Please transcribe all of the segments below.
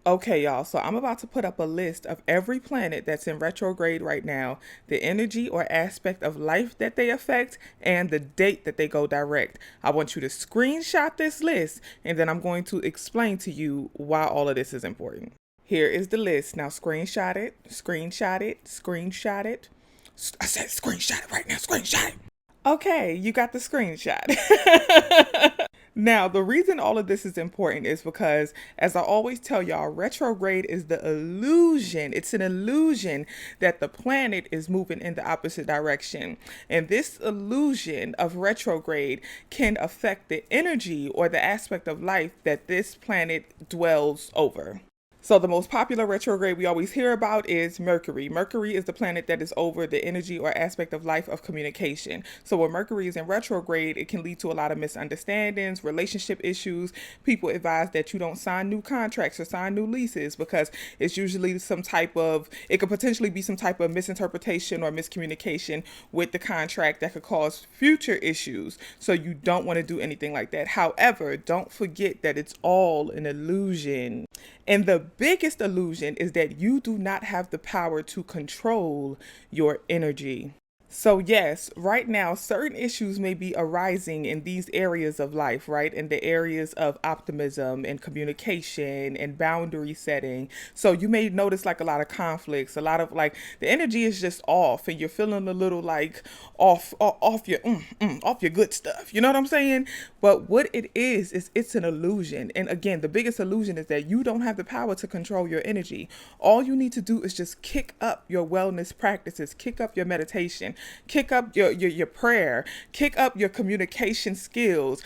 Okay, y'all, so I'm about to put up a list of every planet that's in retrograde right now, the energy or aspect of life that they affect, and the date that they go direct. I want you to screenshot this list, and then I'm going to explain to you why all of this is important. Here is the list. Now screenshot it, screenshot it, screenshot it. I said screenshot it right now, screenshot it. Okay, you got the screenshot. Now, the reason all of this is important is because, as I always tell y'all, retrograde is the illusion. It's an illusion that the planet is moving in the opposite direction. And this illusion of retrograde can affect the energy or the aspect of life that this planet dwells over. So the most popular retrograde we always hear about is Mercury. Mercury is the planet that is over the energy or aspect of life of communication. So when Mercury is in retrograde, it can lead to a lot of misunderstandings, relationship issues. People advise that you don't sign new contracts or sign new leases because it's usually it could potentially be some type of misinterpretation or miscommunication with the contract that could cause future issues. So you don't want to do anything like that. However, don't forget that it's all an illusion. And the biggest illusion is that you do not have the power to control your energy. So yes, right now, certain issues may be arising in these areas of life, right? In the areas of optimism and communication and boundary setting. So you may notice like a lot of conflicts, a lot of like the energy is just off and you're feeling a little like off your good stuff. You know what I'm saying? But what it is it's an illusion. And again, the biggest illusion is that you don't have the power to control your energy. All you need to do is just kick up your wellness practices, kick up your meditation, kick up your prayer, kick up your communication skills,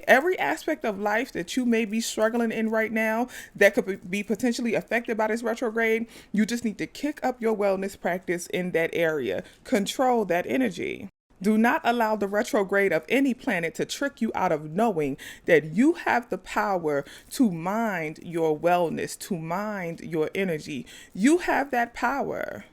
every aspect of life that you may be struggling in right now that could be potentially affected by this retrograde. You just need to kick up your wellness practice in that area. Control that energy. Do not allow the retrograde of any planet to trick you out of knowing that you have the power to mind your wellness, to mind your energy. You have that power.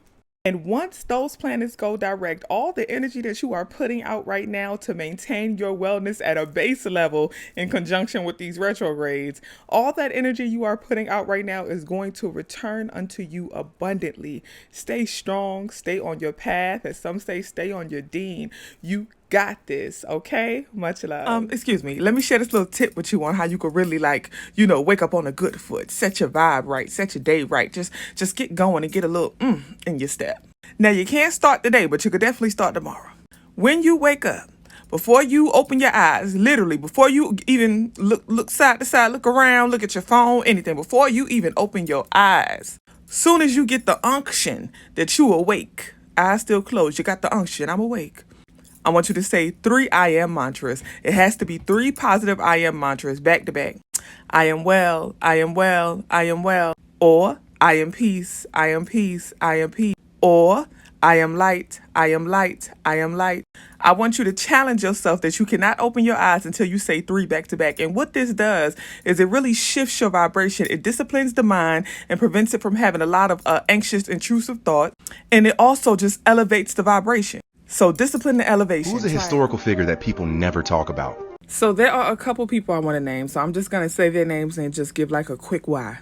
And once those planets go direct, all the energy that you are putting out right now to maintain your wellness at a base level in conjunction with these retrogrades, all that energy you are putting out right now is going to return unto you abundantly. Stay strong, stay on your path. As some say, stay on your dean. You got this, okay? Much love. Excuse me. Let me share this little tip with you on how you could really wake up on a good foot, set your vibe right, set your day right. Just get going and get a little in your step. Now you can't start today, but you could definitely start tomorrow. When you wake up, before you open your eyes, literally, before you even look side to side, look around, look at your phone, anything, before you even open your eyes, soon as you get the unction that you awake, eyes still closed, you got the unction, I'm awake. I want you to say 3 I am mantras. It has to be 3 positive I am mantras back to back. I am well, I am well, I am well. Or I am peace, I am peace, I am peace. Or I am light, I am light, I am light. I want you to challenge yourself that you cannot open your eyes until you say 3 back to back. And what this does is it really shifts your vibration. It disciplines the mind and prevents it from having a lot of anxious, intrusive thought. And it also just elevates the vibration. So discipline and elevation. Who's a historical figure that people never talk about? So there are a couple people I want to name. So I'm just going to say their names and just give like a quick why.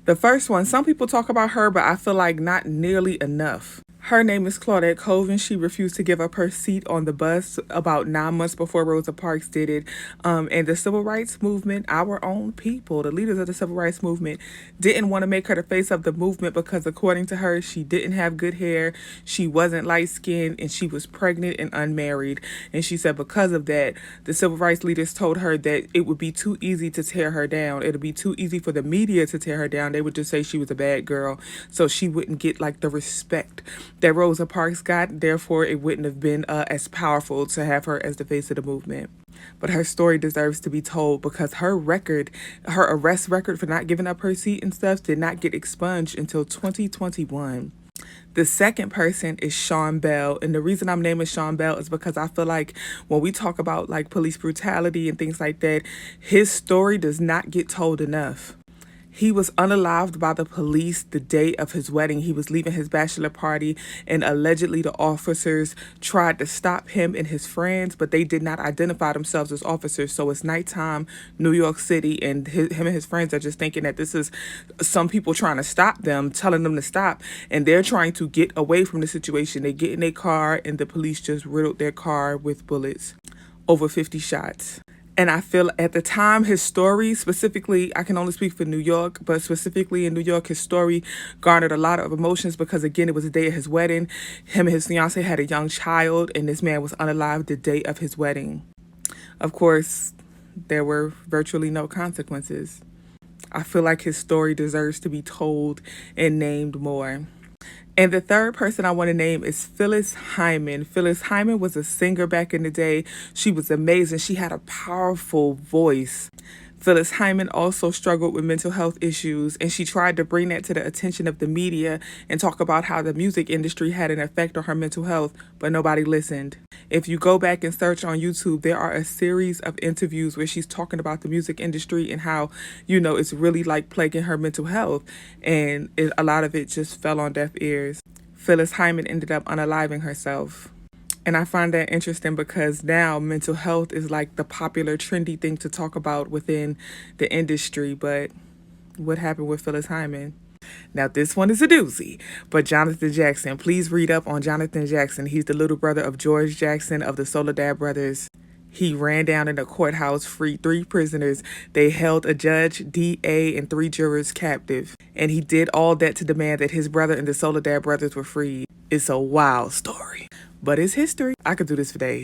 The first one, some people talk about her, but I feel like not nearly enough. Her name is Claudette Colvin. She refused to give up her seat on the bus about 9 months before Rosa Parks did it. And the civil rights movement, our own people, the leaders of the civil rights movement, didn't want to make her the face of the movement because according to her, she didn't have good hair, she wasn't light-skinned, and she was pregnant and unmarried. And she said because of that, the civil rights leaders told her that it would be too easy to tear her down. It would be too easy for the media to tear her down. They would just say she was a bad girl, so she wouldn't get like the respect that Rosa Parks got. Therefore, it wouldn't have been as powerful to have her as the face of the movement. But her story deserves to be told because her arrest record for not giving up her seat and stuff did not get expunged until 2021. The second person is Sean Bell. And the reason I'm naming Sean Bell is because I feel like when we talk about like police brutality and things like that, his story does not get told enough. He was unalived by the police the day of his wedding. He was leaving his bachelor party, and allegedly the officers tried to stop him and his friends, but they did not identify themselves as officers. So it's nighttime, New York City, and him and his friends are just thinking that this is some people trying to stop them, telling them to stop, and they're trying to get away from the situation. They get in their car, and the police just riddled their car with bullets. Over 50 shots. And I feel at the time, his story specifically, I can only speak for New York, but specifically in New York, his story garnered a lot of emotions because, again, it was the day of his wedding. Him and his fiance had a young child, and this man was unalived the day of his wedding. Of course, there were virtually no consequences. I feel like his story deserves to be told and named more. And the third person I want to name is Phyllis Hyman. Phyllis Hyman was a singer back in the day. She was amazing. She had a powerful voice. Phyllis Hyman also struggled with mental health issues, and she tried to bring that to the attention of the media and talk about how the music industry had an effect on her mental health, but nobody listened. If you go back and search on YouTube, there are a series of interviews where she's talking about the music industry and how, it's really like plaguing her mental health, and a lot of it just fell on deaf ears. Phyllis Hyman ended up unaliving herself. And I find that interesting because now mental health is like the popular trendy thing to talk about within the industry. But what happened with Phyllis Hyman? Now, this one is a doozy, but Jonathan Jackson, please read up on Jonathan Jackson. He's the little brother of George Jackson of the Soledad Brothers. He ran down in a courthouse, freed 3 prisoners. They held a judge, DA, and 3 jurors captive. And he did all that to demand that his brother and the Soledad Brothers were freed. It's a wild story, but it's history. I could do this for days.